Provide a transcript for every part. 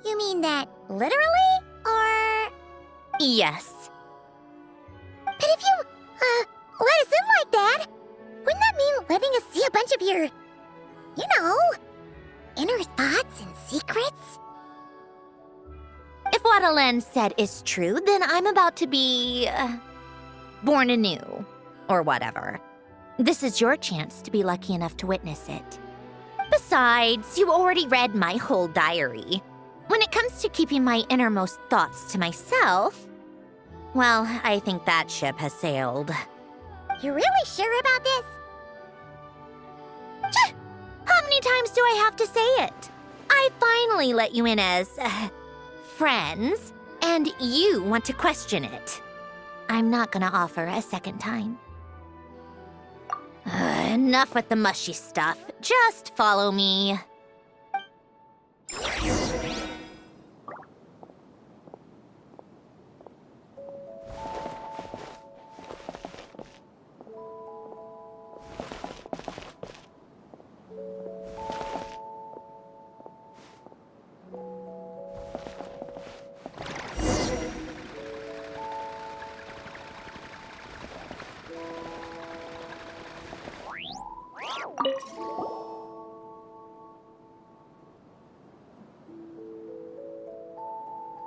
You mean that literally? Or... Yes. But if you, let us in like that, wouldn't that mean letting us see a bunch of your, inner thoughts and secrets? If what Alen said is true, then I'm about to be... born anew. Or whatever. This is your chance to be lucky enough to witness it. Besides, you already read my whole diary. When it comes to keeping my innermost thoughts to myself, well, I think that ship has sailed. You're really sure about this? How many times do I have to say it? I finally let you in as, friends, and you want to question it. I'm not gonna offer a second time. Enough with the mushy stuff. Just follow me.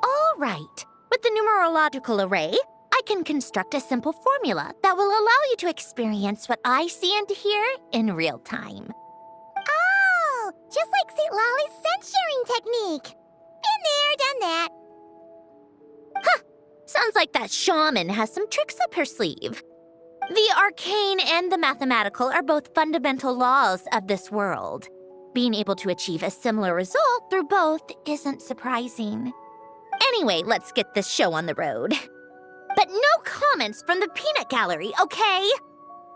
All right. With the numerological array, I can construct a simple formula that will allow you to experience what I see and hear in real time. Oh, just like St. Lolly's sense-sharing technique. Been there, done that. Huh. Sounds like that shaman has some tricks up her sleeve. The arcane and the mathematical are both fundamental laws of this world. Being able to achieve a similar result through both isn't surprising. Anyway, let's get this show on the road. But no comments from the peanut gallery, okay?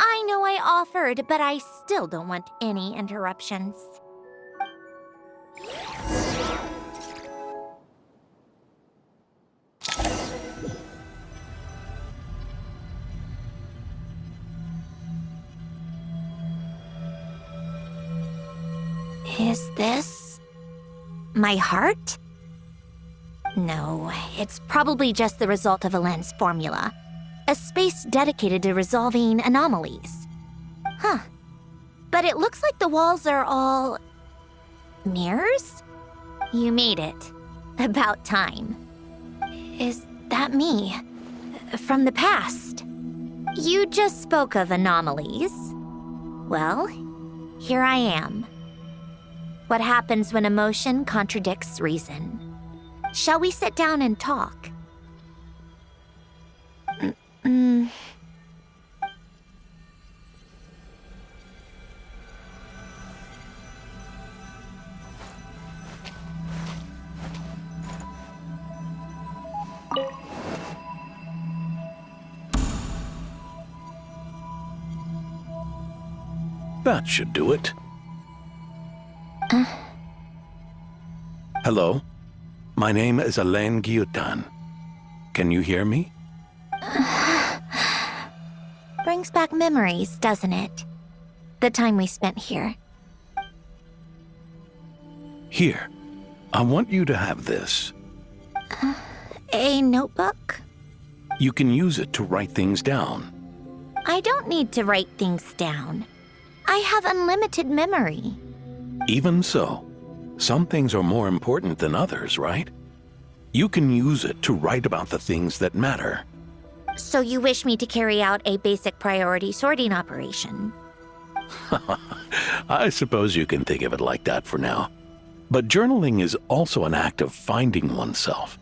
I know I offered, but I still don't want any interruptions. Is this my heart? No, it's probably just the result of Alen's formula. A space dedicated to resolving anomalies. Huh. But it looks like the walls are all... mirrors? You made it. About time. Is that me? From the past? You just spoke of anomalies. Well, here I am. What happens when emotion contradicts reason? Shall we sit down and talk? That should do it. Hello? My name is Alen Guillotin. Can you hear me? Brings back memories, doesn't it? The time we spent here. Here, I want you to have this. A notebook? You can use it to write things down. I don't need to write things down. I have unlimited memory. Even so, some things are more important than others, right? You can use it to write about the things that matter. So you wish me to carry out a basic priority sorting operation? I suppose you can think of it like that for now. But journaling is also an act of finding oneself.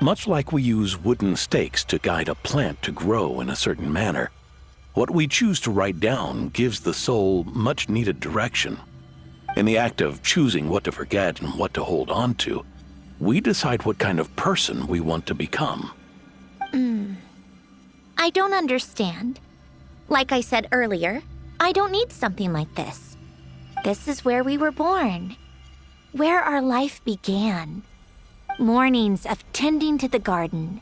Much like we use wooden stakes to guide a plant to grow in a certain manner, what we choose to write down gives the soul much-needed direction. In the act of choosing what to forget and what to hold on to, we decide what kind of person we want to become. I don't understand. Like I said earlier, I don't need something like this. This is where we were born, where our life began. Mornings of tending to the garden,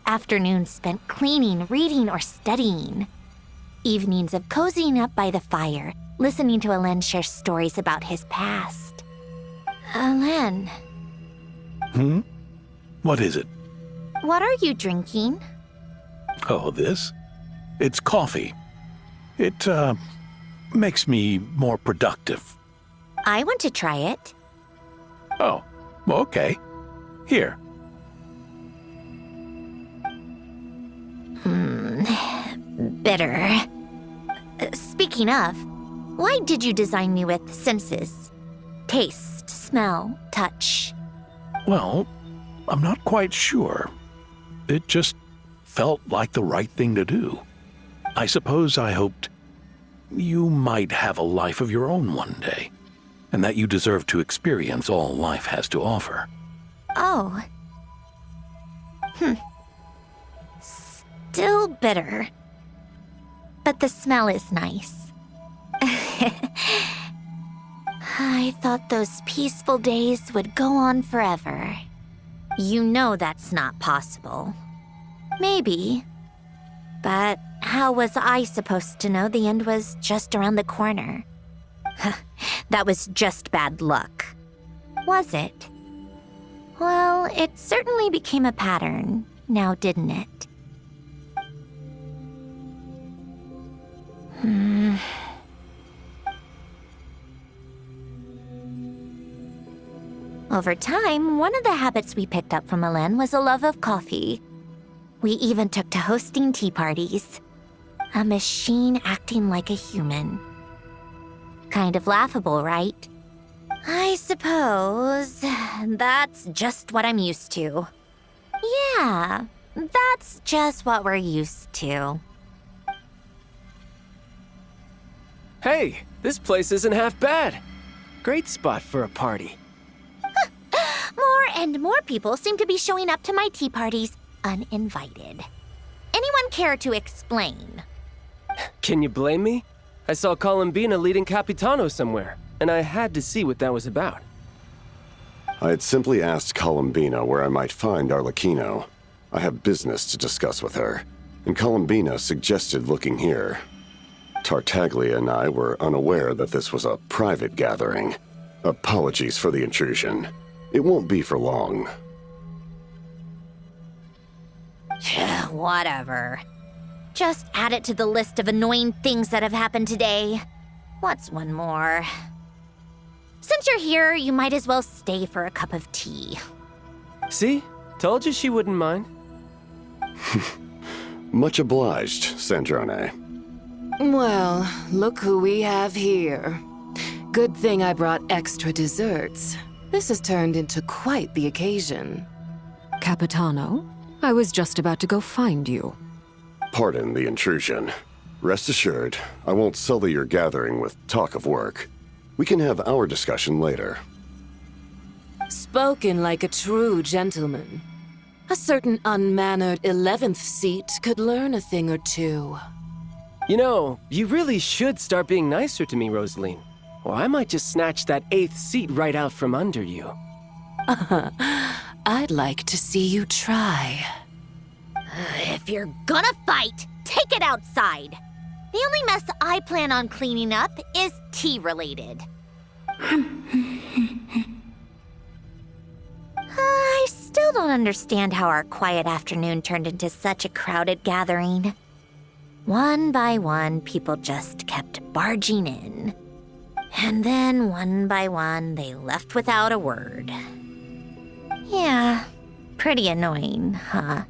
afternoons spent cleaning, reading, or studying, evenings of cozying up by the fire, listening to Alen share stories about his past. Alen, Hmm? What is it? What are you drinking? Oh, this? It's coffee. It, makes me more productive. I want to try it. Oh, okay. Here. Bitter. Speaking of, why did you design me with senses? Taste, smell, touch. Well, I'm not quite sure. It just felt like the right thing to do. I suppose I hoped you might have a life of your own one day, and that you deserve to experience all life has to offer. Oh. Still bitter. But the smell is nice. I thought those peaceful days would go on forever. You know that's not possible. Maybe. But how was I supposed to know the end was just around the corner? That was just bad luck. Was it? Well, it certainly became a pattern, now didn't it? Over time, one of the habits we picked up from Elen was a love of coffee. We even took to hosting tea parties. A machine acting like a human. Kind of laughable, right? I suppose that's just what I'm used to. Yeah, that's just what we're used to. Hey, this place isn't half bad. Great spot for a party. More and more people seem to be showing up to my tea parties uninvited. Anyone care to explain? Can you blame me? I saw Columbina leading Capitano somewhere, and I had to see what that was about. I had simply asked Columbina where I might find Arlecchino. I have business to discuss with her, and Columbina suggested looking here. Tartaglia and I were unaware that this was a private gathering. Apologies for the intrusion. It won't be for long. Whatever. Just add it to the list of annoying things that have happened today. What's one more? Since you're here, you might as well stay for a cup of tea. See? Told you she wouldn't mind. Much obliged, Sandrone. Well, look who we have here. Good thing I brought extra desserts. This has turned into quite the occasion. Capitano, I was just about to go find you. Pardon the intrusion. Rest assured, I won't sully your gathering with talk of work. We can have our discussion later. Spoken like a true gentleman. A certain unmannered 11th seat could learn a thing or two. You know, you really should start being nicer to me, Rosaline. Or I might just snatch that 8th seat right out from under you. I'd like to see you try. If you're gonna fight, take it outside. The only mess I plan on cleaning up is tea-related. I still don't understand how our quiet afternoon turned into such a crowded gathering. One by one, people just kept barging in. And then, one by one, they left without a word. Yeah, pretty annoying, huh?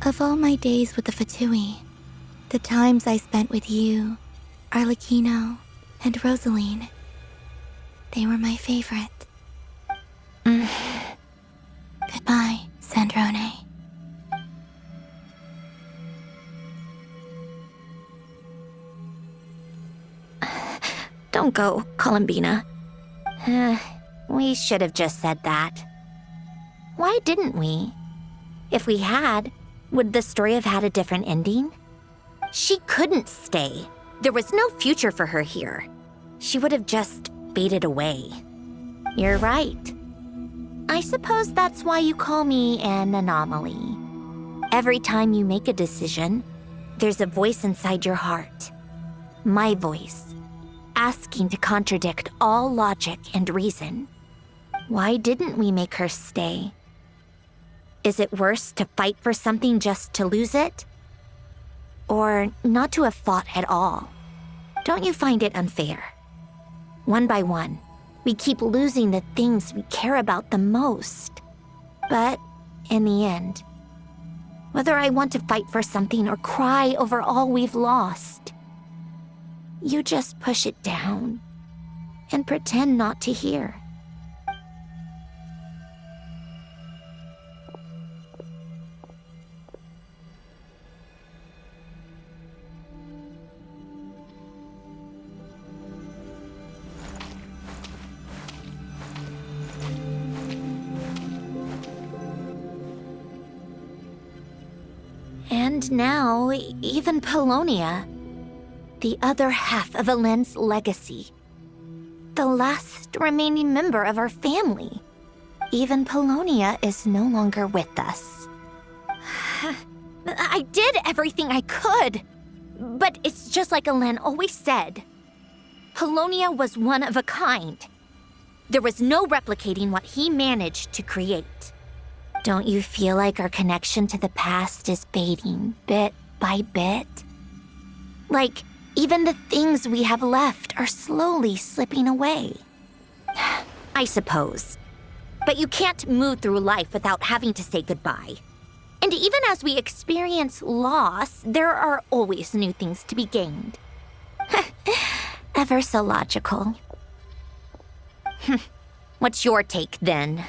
Of all my days with the Fatui, the times I spent with you, Arlecchino, and Rosaline, they were my favorite. Goodbye, Sandrone. Don't go, Columbina. We should have just said that. Why didn't we? If we had, would the story have had a different ending? She couldn't stay. There was no future for her here. She would have just faded away. You're right. I suppose that's why you call me an anomaly. Every time you make a decision, there's a voice inside your heart. My voice, asking to contradict all logic and reason. Why didn't we make her stay? Is it worse to fight for something just to lose it? Or not to have fought at all? Don't you find it unfair? One by one, we keep losing the things we care about the most. But in the end, whether I want to fight for something or cry over all we've lost, you just push it down and pretend not to hear. And now, even Polonia, the other half of Elend's legacy, the last remaining member of our family. Even Polonia is no longer with us. I did everything I could, but it's just like Elend always said. Polonia was one of a kind. There was no replicating what he managed to create. Don't you feel like our connection to the past is fading bit by bit? Like, even the things we have left are slowly slipping away. I suppose. But you can't move through life without having to say goodbye. And even as we experience loss, there are always new things to be gained. Ever so logical. What's your take, then?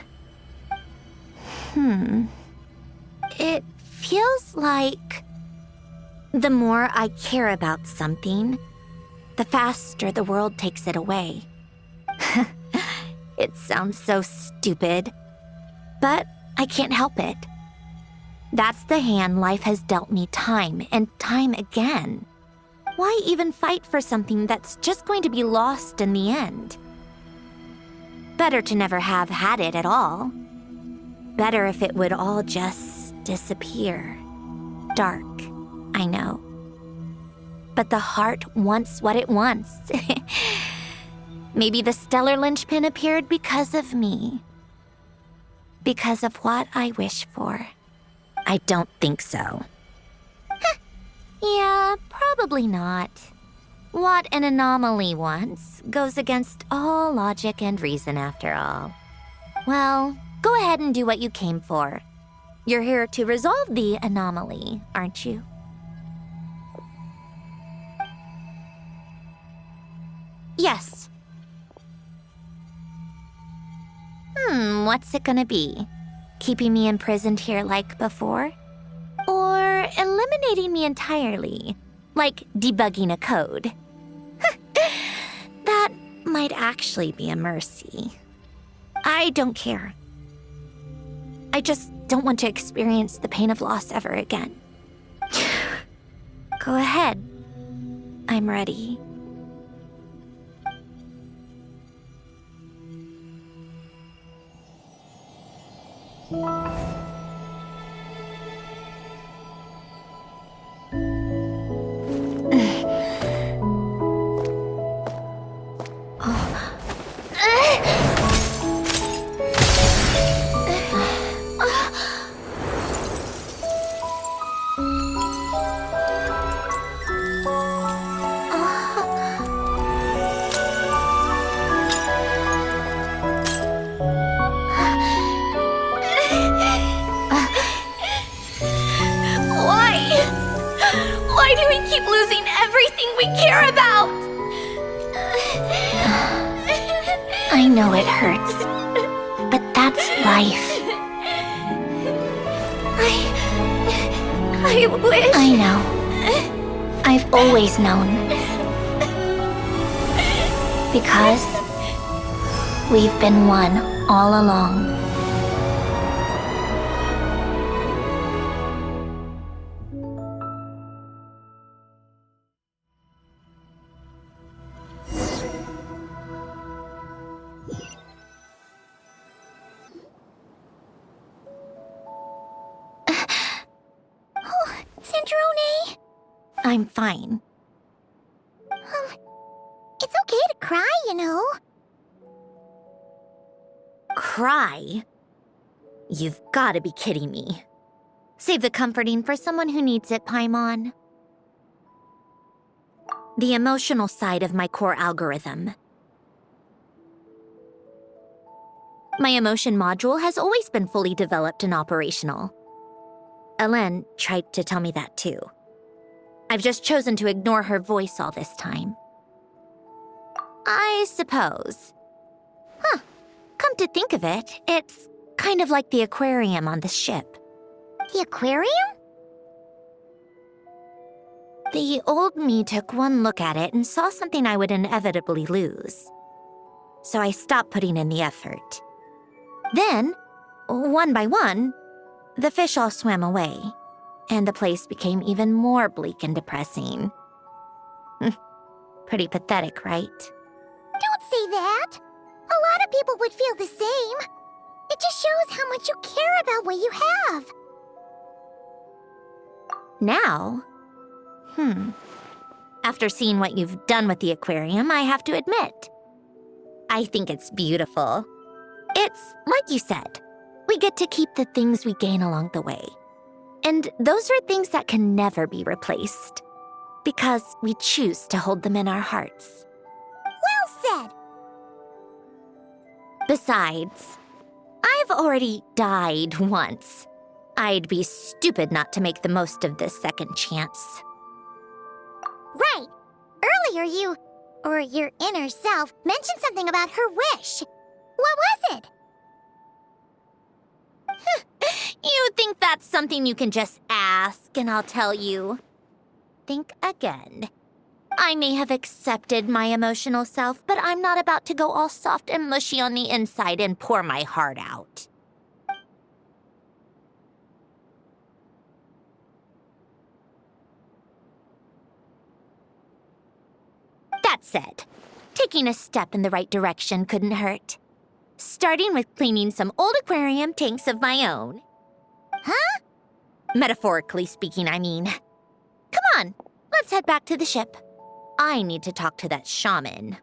It feels like the more I care about something, the faster the world takes it away. It sounds so stupid, but I can't help it. That's the hand life has dealt me time and time again. Why even fight for something that's just going to be lost in the end? Better to never have had it at all. Better if it would all just disappear. Dark, I know. But the heart wants what it wants. Maybe the stellar linchpin appeared because of me. Because of what I wish for. I don't think so. Yeah, probably not. What an anomaly wants goes against all logic and reason after all. Well, go ahead and do what you came for. You're here to resolve the anomaly, aren't you? Yes. What's it gonna be? Keeping me imprisoned here like before? Or eliminating me entirely, like debugging a code? That might actually be a mercy. I don't care. I just don't want to experience the pain of loss ever again. Go ahead. I'm ready. care about! I know it hurts, but that's life. I wish... I know. I've always known. Because we've been one all along. Sandrone? I'm fine. It's okay to cry, you know. Cry? You've gotta be kidding me. Save the comforting for someone who needs it, Paimon. The emotional side of my core algorithm. My emotion module has always been fully developed and operational. Ellen tried to tell me that too. I've just chosen to ignore her voice all this time. I suppose. Huh. Come to think of it, it's kind of like the aquarium on the ship. The aquarium? The old me took one look at it and saw something I would inevitably lose. So I stopped putting in the effort. Then, one by one, the fish all swam away, and the place became even more bleak and depressing. Pretty pathetic, right? Don't say that. A lot of people would feel the same. It just shows how much you care about what you have. Now? After seeing what you've done with the aquarium, I have to admit, I think it's beautiful. It's like you said, we get to keep the things we gain along the way. And those are things that can never be replaced, because we choose to hold them in our hearts. Well said. Besides, I've already died once. I'd be stupid not to make the most of this second chance. Right. Earlier you, or your inner self, mentioned something about her wish. What was it? You think that's something you can just ask and I'll tell you? Think again. I may have accepted my emotional self, but I'm not about to go all soft and mushy on the inside and pour my heart out. That said, taking a step in the right direction couldn't hurt. Starting with cleaning some old aquarium tanks of my own. Huh? Metaphorically speaking, I mean. Come on, let's head back to the ship. I need to talk to that shaman.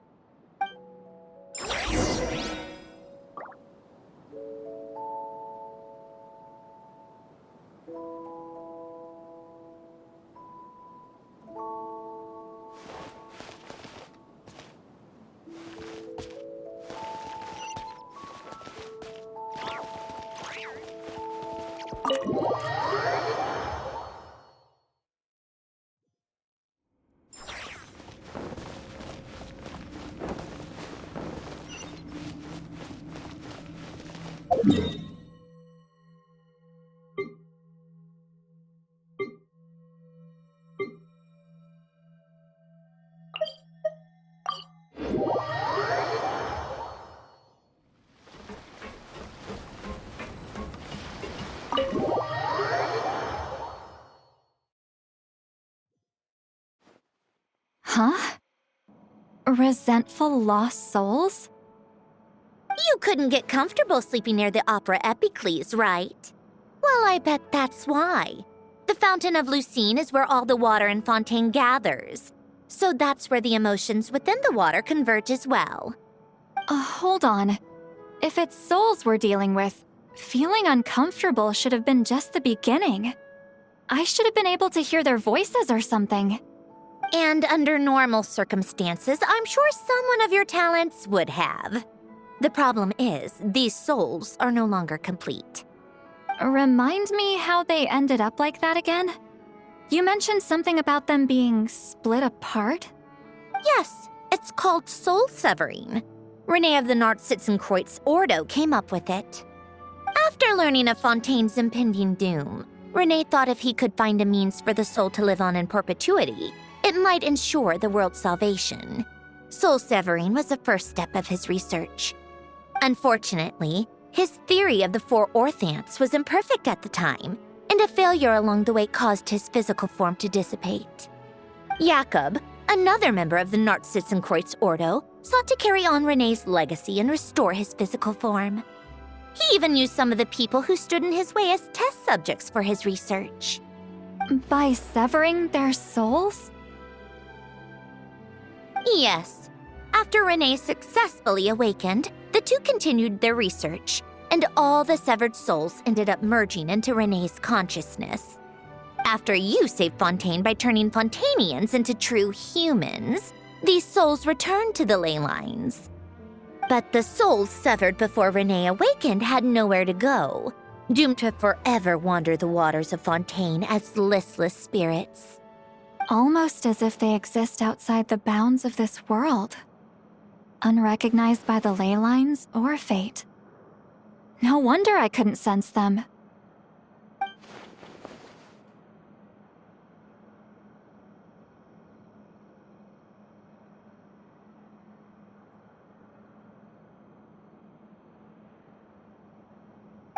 Huh? Resentful lost souls? You couldn't get comfortable sleeping near the Opera Epicles, right? Well, I bet that's why. The Fountain of Lucine is where all the water in Fontaine gathers. So that's where the emotions within the water converge as well. Hold on. If it's souls we're dealing with, feeling uncomfortable should have been just the beginning. I should have been able to hear their voices or something. And under normal circumstances, I'm sure someone of your talents would have. The problem is, these souls are no longer complete. Remind me how they ended up like that again? You mentioned something about them being split apart? Yes, it's called soul severing. Renee of the Nartsitzenkreuz Ordo came up with it. After learning of Fontaine's impending doom, Renee thought if he could find a means for the soul to live on in perpetuity, it might ensure the world's salvation. Soul severing was the first step of his research. Unfortunately, his theory of the four orthants was imperfect at the time, and a failure along the way caused his physical form to dissipate. Jakob, another member of the Nartsitzenkreuz Ordo, sought to carry on Renee's legacy and restore his physical form. He even used some of the people who stood in his way as test subjects for his research. By severing their souls? Yes. After Renee successfully awakened, the two continued their research, and all the severed souls ended up merging into Renee's consciousness. After you saved Fontaine by turning Fontainians into true humans, these souls returned to the ley lines. But the souls severed before Renee awakened had nowhere to go, doomed to forever wander the waters of Fontaine as listless spirits. Almost as if they exist outside the bounds of this world. Unrecognized by the ley lines or fate. No wonder I couldn't sense them.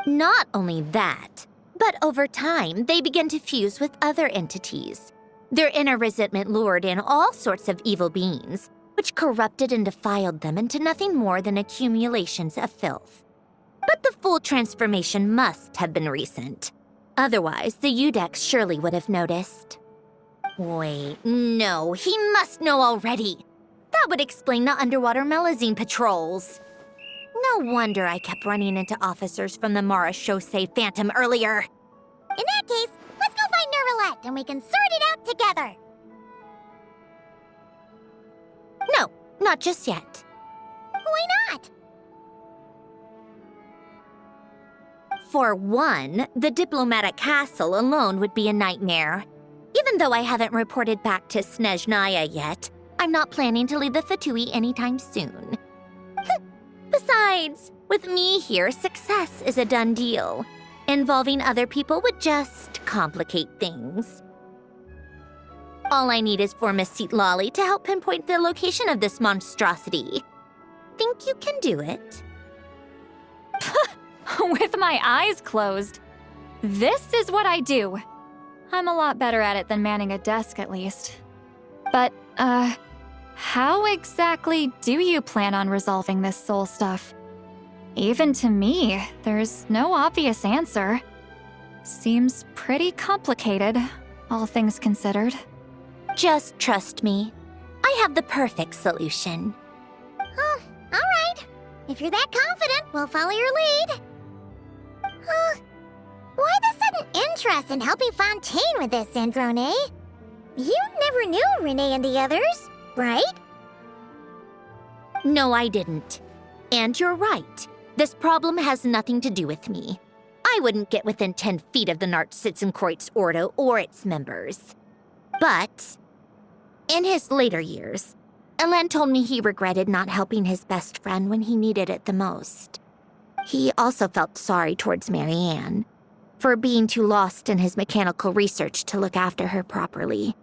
Not only that, but over time, they began to fuse with other entities. Their inner resentment lured in all sorts of evil beings, which corrupted and defiled them into nothing more than accumulations of filth. But the full transformation must have been recent. Otherwise, the Udex surely would have noticed. Wait, no, he must know already. That would explain the underwater Melazine patrols. No wonder I kept running into officers from the Mara Chaussee Phantom earlier. In that case, let's go find Nervalette and we can sort it out together. No, not just yet. Why not? For one, the diplomatic castle alone would be a nightmare. Even though I haven't reported back to Snezhnaya yet, I'm not planning to leave the Fatui anytime soon. Besides, with me here, success is a done deal. Involving other people would just complicate things. All I need is for Miss Seatlolly to help pinpoint the location of this monstrosity. Think you can do it? With my eyes closed. This is what I do. I'm a lot better at it than manning a desk, at least. But, how exactly do you plan on resolving this soul stuff? Even to me, there's no obvious answer. Seems pretty complicated, all things considered. Just trust me. I have the perfect solution. Oh, all right. If you're that confident, we'll follow your lead. Why the sudden interest in helping Fontaine with this, Androne? You never knew Renee and the others, right? No, I didn't. And you're right. This problem has nothing to do with me. I wouldn't get within 10 feet of the Nartsitzenkreuz Ordo or its members. But in his later years, Elen told me he regretted not helping his best friend when he needed it the most. He also felt sorry towards Marianne for being too lost in his mechanical research to look after her properly.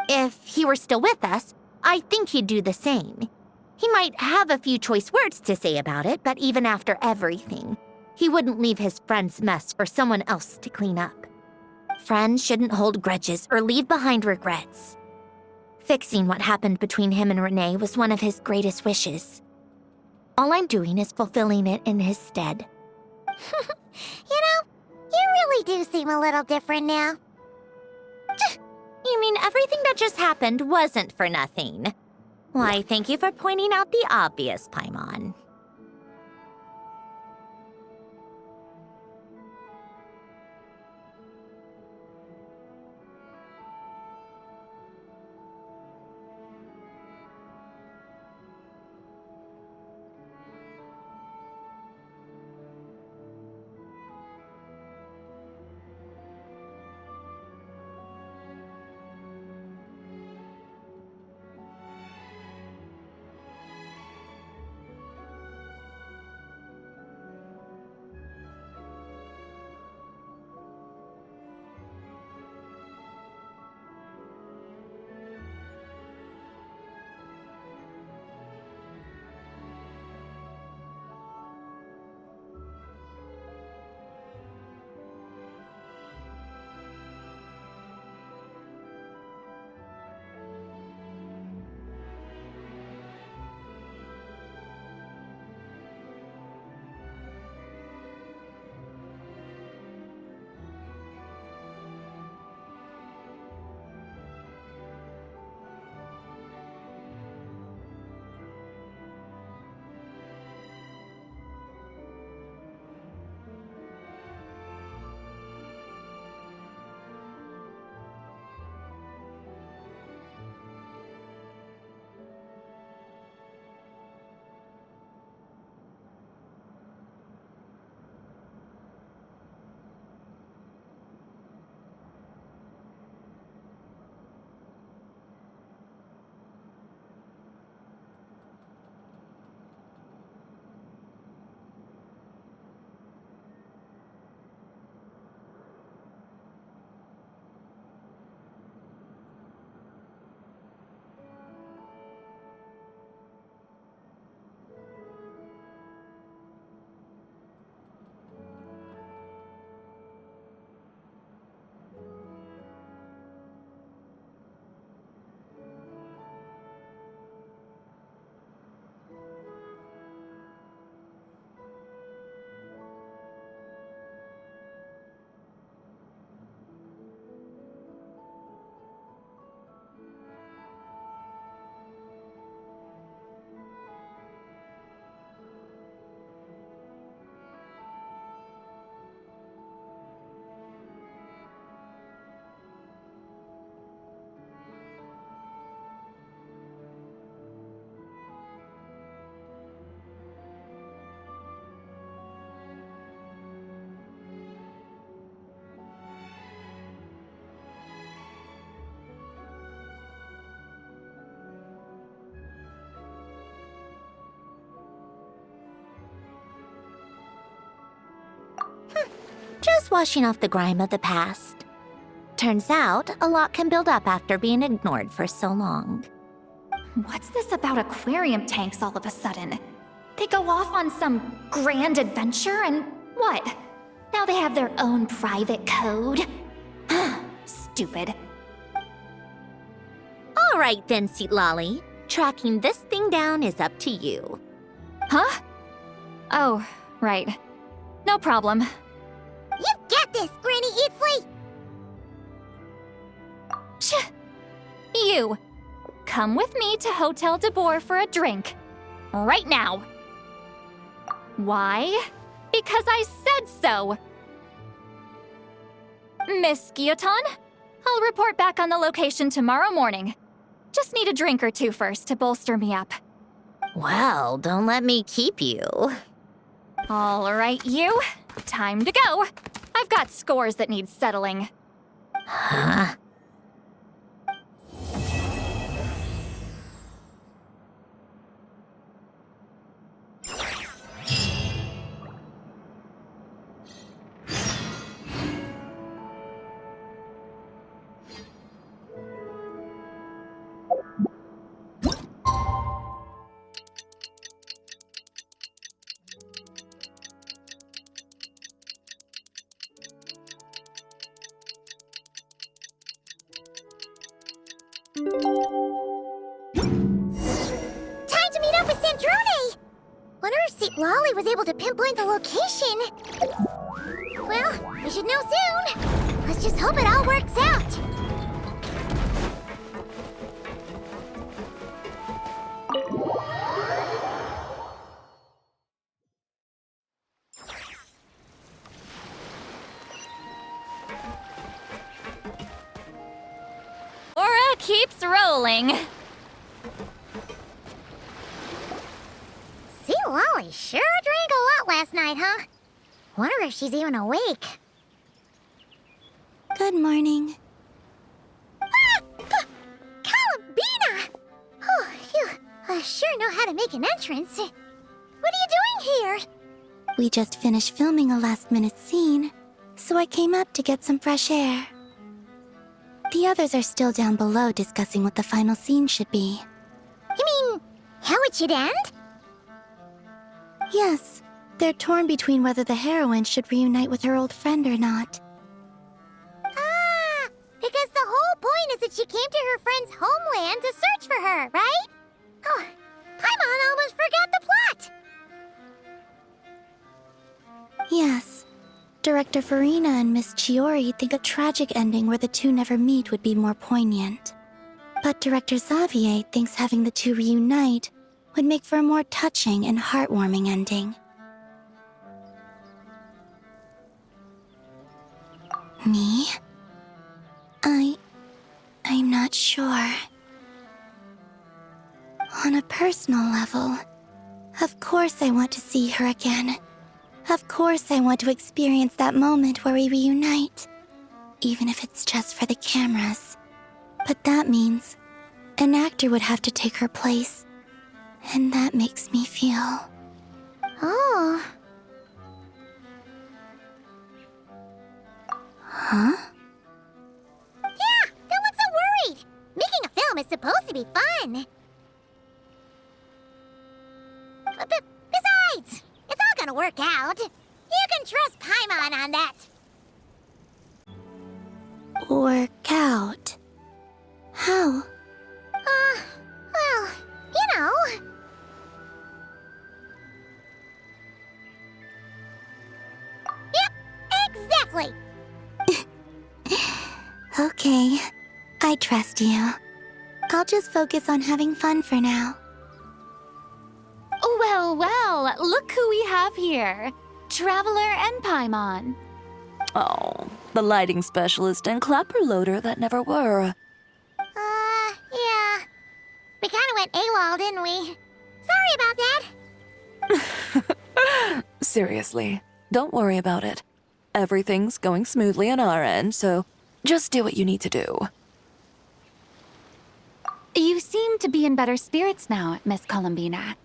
If he were still with us, I think he'd do the same. He might have a few choice words to say about it, but even after everything, he wouldn't leave his friend's mess for someone else to clean up. Friends shouldn't hold grudges or leave behind regrets. Fixing what happened between him and Renee was one of his greatest wishes. All I'm doing is fulfilling it in his stead. You know, you really do seem a little different now. You mean everything that just happened wasn't for nothing? Why, thank you for pointing out the obvious, Paimon. washing off the grime of the past. Turns out, a lot can build up after being ignored for so long. What's this about aquarium tanks all of a sudden? They go off on some grand adventure and what? Now they have their own private code? Stupid. All right then, Sweet Lolly. Tracking this thing down is up to you. Huh? Oh, right. No problem. You got this, Granny Eatsley! You! Come with me to Hotel de Boer for a drink. Right now. Why? Because I said so! Miss Guillotin, I'll report back on the location tomorrow morning. Just need a drink or two first to bolster me up. Well, don't let me keep you. All right, you. Time to go. I've got scores that need settling. Huh? Time to meet up with Sandrone! Wonder if Sweet Lolly was able to pinpoint the location. Well, we should know soon. Let's just hope it all works out. Aura keeps rolling. Sweet Lolly sure drank a lot last night, huh? Wonder if she's even awake. Good morning. Ah! Columbina! Oh, you sure know how to make an entrance. What are you doing here? We just finished filming a last-minute scene, so I came up to get some fresh air. The others are still down below discussing what the final scene should be. You mean, how it should end? Yes, they're torn between whether the heroine should reunite with her old friend or not. Ah, because the whole point is that she came to her friend's homeland to search for her, right? Oh, Paimon almost forgot the plot! Yes. Director Farina and Miss Chiori think a tragic ending where the two never meet would be more poignant. But Director Xavier thinks having the two reunite would make for a more touching and heartwarming ending. Me? I'm not sure. On a personal level, of course I want to see her again. Of course I want to experience that moment where we reunite, even if it's just for the cameras. But that means an actor would have to take her place, and that makes me feel... Oh. Huh? Yeah, don't look so worried. Making a film is supposed to be fun. Besides, it's all gonna work out. You can trust Paimon on that. Work out? How? Well, you know. Yep, exactly. Okay, I trust you. I'll just focus on having fun for now. Well, well, look who we have here. Traveler and Paimon. Oh, the lighting specialist and clapper loader that never were. Yeah. We kinda went AWOL, didn't we? Sorry about that. Seriously, don't worry about it. Everything's going smoothly on our end, so just do what you need to do. You seem to be in better spirits now, Miss Columbina.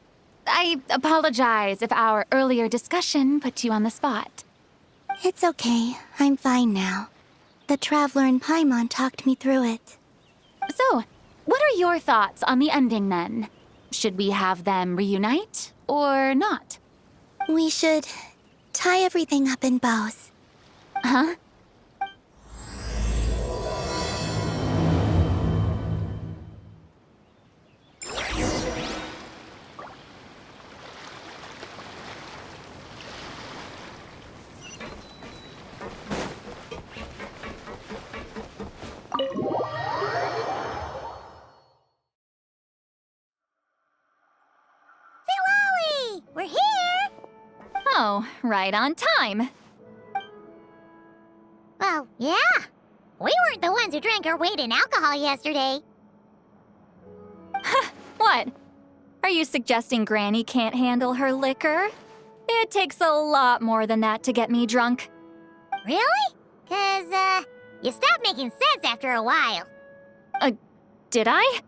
I apologize if our earlier discussion put you on the spot. It's okay. I'm fine now. The Traveler in Paimon talked me through it. So, what are your thoughts on the ending then? Should we have them reunite or not? We should tie everything up in bows. Huh? Lolly! We're here! Oh, right on time. Well, yeah. We weren't the ones who drank our weight in alcohol yesterday. What? Are you suggesting Granny can't handle her liquor? It takes a lot more than that to get me drunk. Really? 'Cause, you stopped making sense after a while. Did I?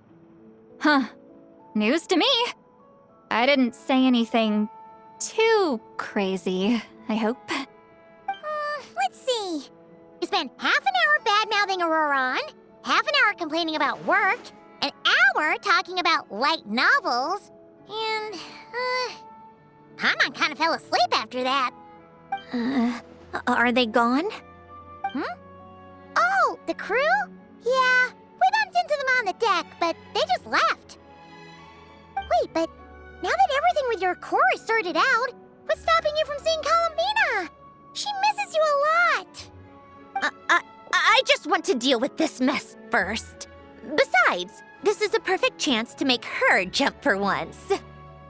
Huh. News to me. I didn't say anything too crazy, I hope. Let's see. You spent half an hour bad-mouthing Auroron, half an hour complaining about work, an hour talking about light novels, and, Paimon kind of fell asleep after that. Are they gone? Oh, the crew? Yeah, we bumped into them on the deck, but they just left. Wait, but now that everything with your core is sorted out, what's stopping you from seeing Columbina? She misses you a lot. I just want to deal with this mess first. Besides, this is a perfect chance to make her jump for once.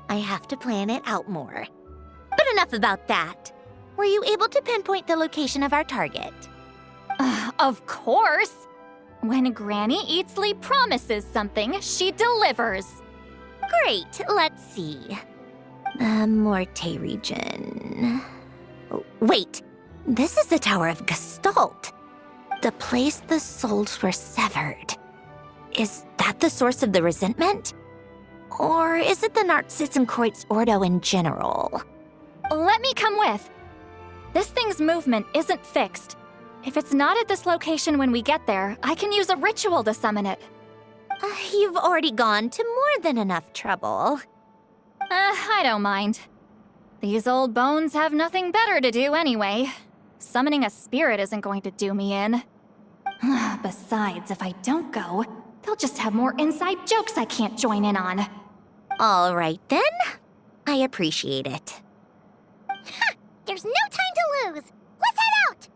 I have to plan it out more. But enough about that. Were you able to pinpoint the location of our target? Of course! When Granny Eatsley promises something, she delivers. Great, let's see. The Morte region. Oh, wait, this is the Tower of Gestalt. The place the souls were severed. Is that the source of the resentment? Or is it the Narzissen-Kreuz Ordo in general? Let me come with. This thing's movement isn't fixed. If it's not at this location when we get there, I can use a ritual to summon it. You've already gone to more than enough trouble. I don't mind. These old bones have nothing better to do anyway. Summoning a spirit isn't going to do me in. Besides, if I don't go, they'll just have more inside jokes I can't join in on. All right then. I appreciate it. There's no time to lose. Let's head out!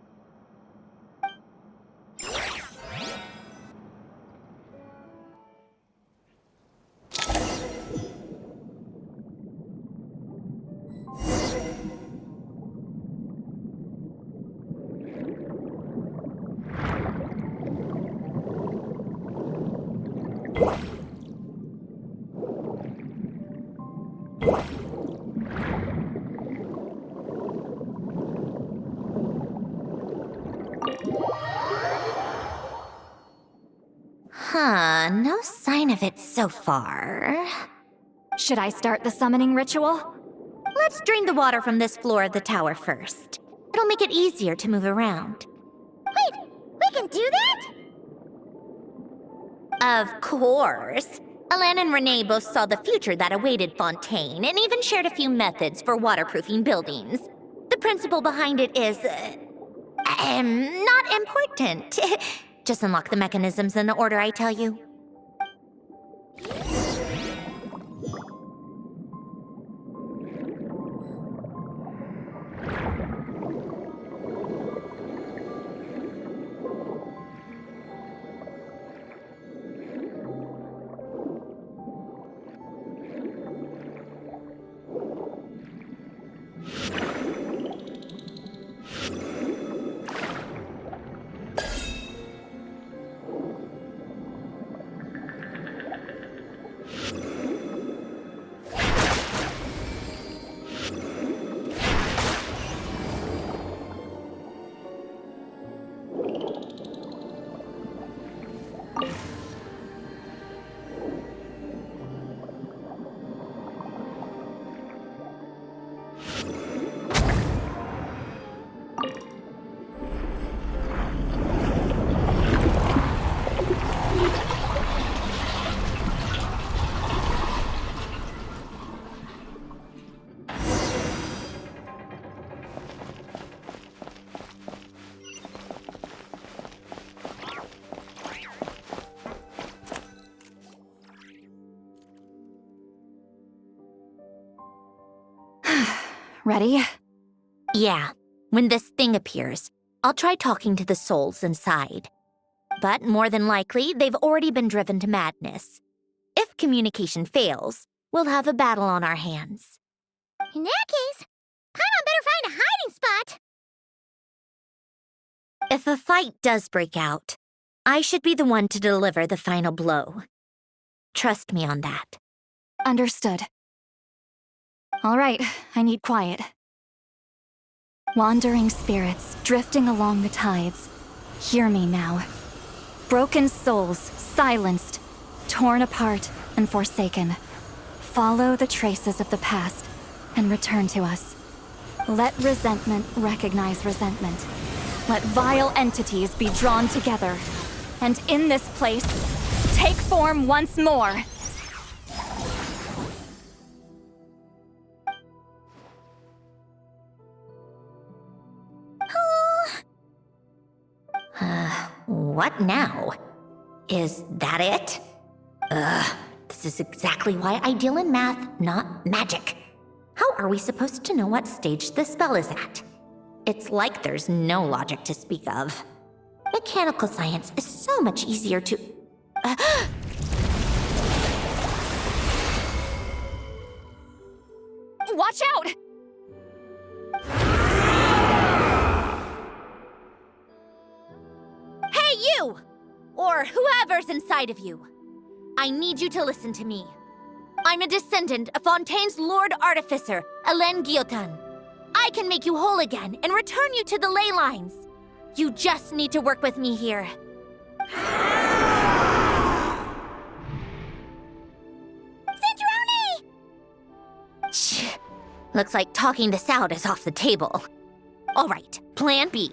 No sign of it so far. Should I start the summoning ritual? Let's drain the water from this floor of the tower first. It'll make it easier to move around. Wait, we can do that? Of course. Alan and Renee both saw the future that awaited Fontaine and even shared a few methods for waterproofing buildings. The principle behind it is... not important. Just unlock the mechanisms in the order I tell you. Ready? Yeah, when this thing appears, I'll try talking to the souls inside. But more than likely, they've already been driven to madness. If communication fails, we'll have a battle on our hands. In that case, Paimon better find a hiding spot. If a fight does break out, I should be the one to deliver the final blow. Trust me on that. Understood. All right, I need quiet. Wandering spirits drifting along the tides. Hear me now. Broken souls, silenced, torn apart, and forsaken. Follow the traces of the past and return to us. Let resentment recognize resentment. Let vile entities be drawn together. And in this place, take form once more. What now? Is that it? This is exactly why I deal in math, not magic. How are we supposed to know what stage the spell is at? It's like there's no logic to speak of. Mechanical science is so much easier to... Watch out! Hey, you! Or whoever's inside of you. I need you to listen to me. I'm a descendant of Fontaine's Lord Artificer, Hélène Guillotin. I can make you whole again and return you to the ley lines. You just need to work with me here. Cinturone! Shh. Looks like talking this out is off the table. All right, plan B.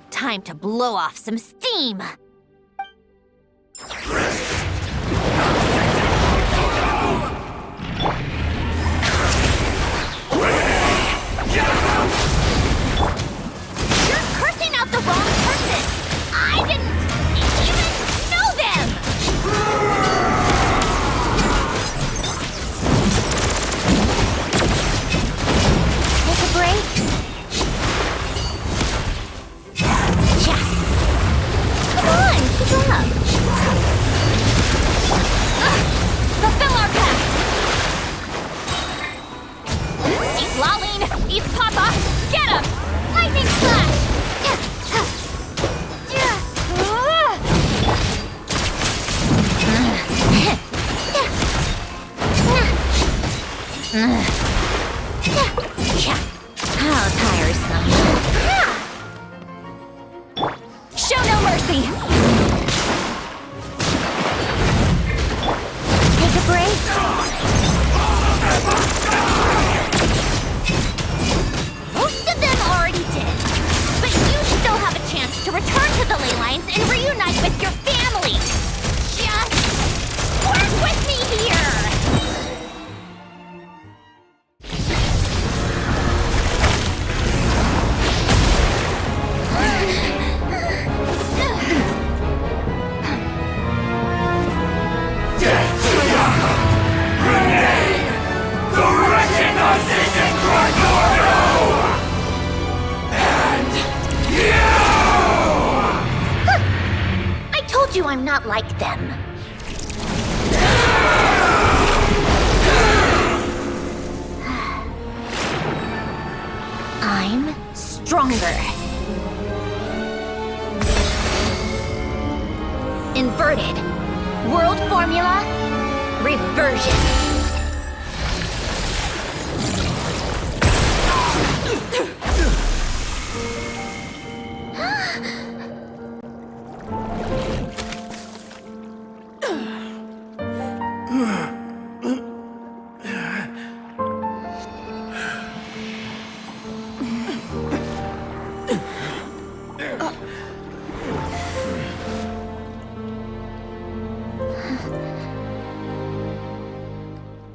Time to blow off some steam. You're cursing out the wrong person! I didn't even know them! Take a break. Come on, keep up. Fulfill our pact! Eat Laline! Eat Papa! Get him! Lightning slash! How tiresome. Show no mercy! Take a break. Most of them already did. But you still have a chance to return to the ley lines and reunite with your family. Just work with me here. I told you I'm not like them. I'm stronger. Inverted. World formula. Reversion.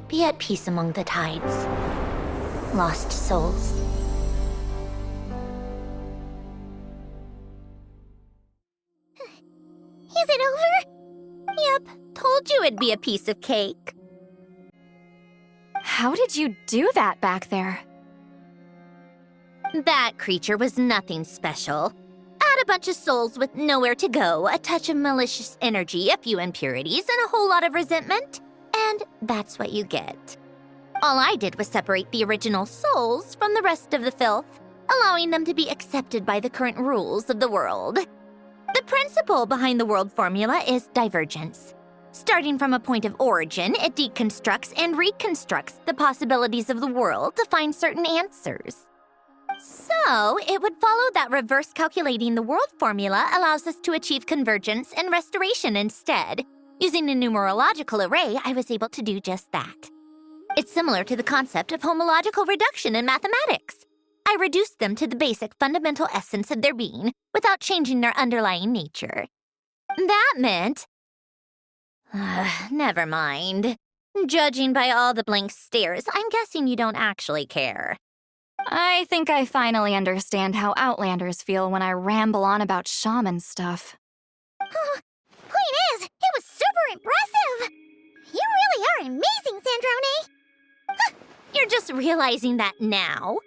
Be at peace among the tides. Lost souls. Is it over? Yep, told you it'd be a piece of cake. How did you do that back there? That creature was nothing special. Add a bunch of souls with nowhere to go, a touch of malicious energy, a few impurities, and a whole lot of resentment, and that's what you get. All I did was separate the original souls from the rest of the filth, allowing them to be accepted by the current rules of the world. The principle behind the world formula is divergence. Starting from a point of origin, it deconstructs and reconstructs the possibilities of the world to find certain answers. So, it would follow that reverse calculating the world formula allows us to achieve convergence and restoration instead. Using a numerological array, I was able to do just that. It's similar to the concept of homological reduction in mathematics. I reduced them to the basic fundamental essence of their being without changing their underlying nature. That meant... never mind. Judging by all the blank stares, I'm guessing you don't actually care. I think I finally understand how Outlanders feel when I ramble on about shaman stuff. Point is, it was super impressive! You really are amazing, Sandrone! You're just realizing that now?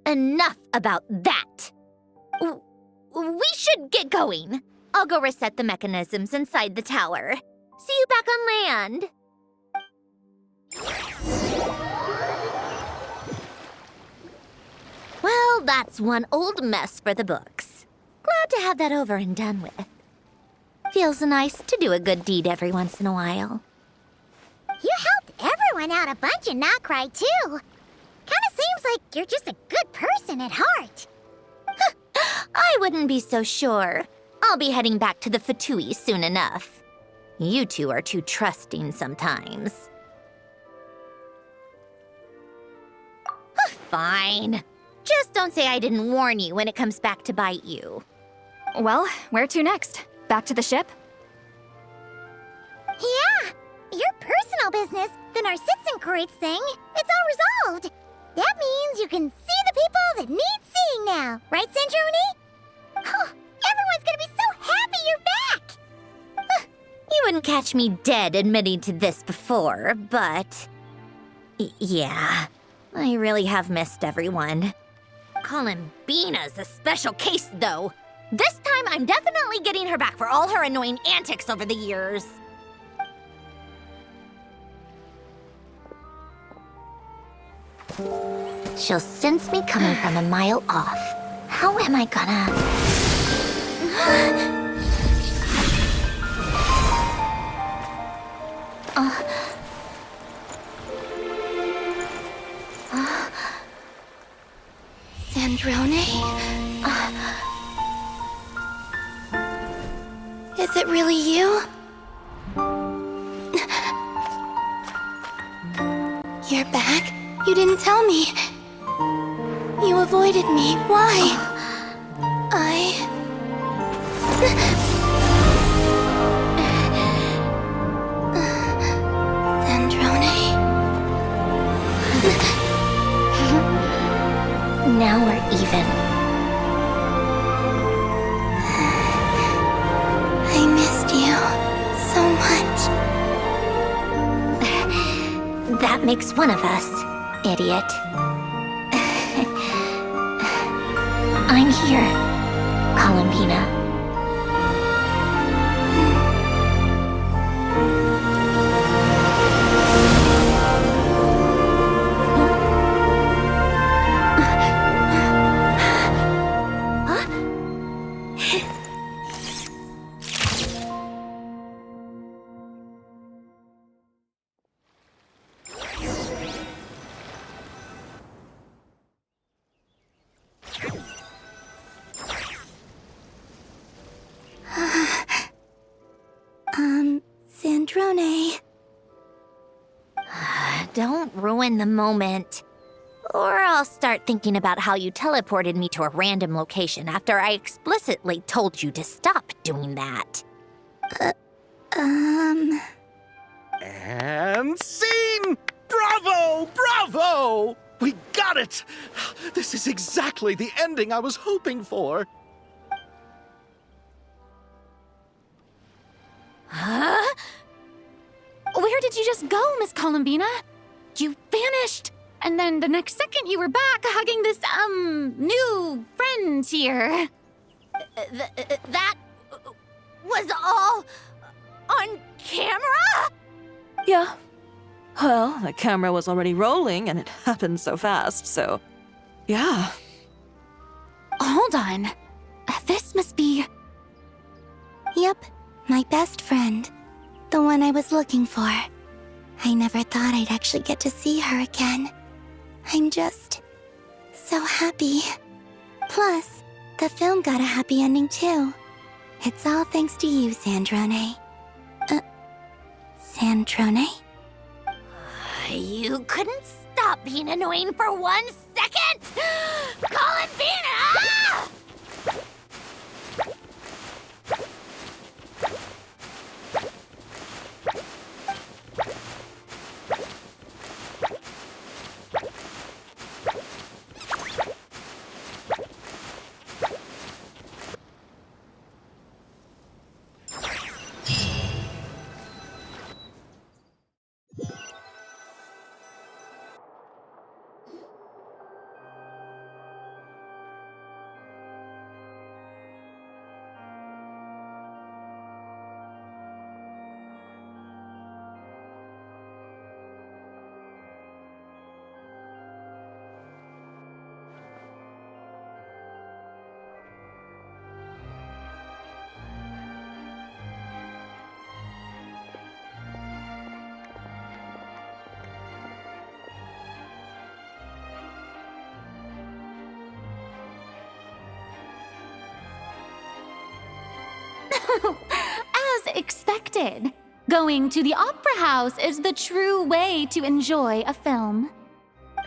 Enough about that. We should get going. I'll go reset the mechanisms inside the tower. See you back on land. Well, that's one old mess for the books. Glad to have that over and done with. Feels nice to do a good deed every once in a while. You helped everyone out a bunch and not cry, too. Kinda seems like you're just a good person at heart. I wouldn't be so sure. I'll be heading back to the Fatui soon enough. You two are too trusting sometimes. Fine. Just don't say I didn't warn you when it comes back to bite you. Well, where to next? Back to the ship? Yeah, your personal business, the Narcitsan thing, it's all resolved. That means you can see the people that need seeing now, right, Centroni? Oh, everyone's gonna be so happy you're back! You wouldn't catch me dead admitting to this before, but... yeah, I really have missed everyone. Columbina's a special case, though. This time, I'm definitely getting her back for all her annoying antics over the years. She'll sense me coming from a mile off. How am I gonna... Sandrone? Is it really you? You're back? You didn't tell me. You avoided me. Why? Sandrone? Now we're even. I missed you so much. That makes one of us, idiot. I'm here, Columbina. Sandrone. Don't ruin the moment. Or I'll start thinking about how you teleported me to a random location after I explicitly told you to stop doing that. And scene! Bravo! Bravo! We got it! This is exactly the ending I was hoping for. Huh? Where did you just go, Miss Columbina? You vanished! And then the next second you were back hugging this, new friend here. That was all on camera? Yeah. Well, the camera was already rolling and it happened so fast, so... yeah. Hold on. This must be... Yep, my best friend. The one I was looking for. I never thought I'd actually get to see her again. I'm just... so happy. Plus, the film got a happy ending too. It's all thanks to you, Sandrone. Sandrone? You couldn't stop being annoying for 1 second? Columbina! As expected, going to the opera house is the true way to enjoy a film.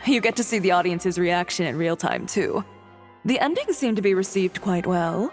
You get to see the audience's reaction in real time, too. The ending seemed to be received quite well.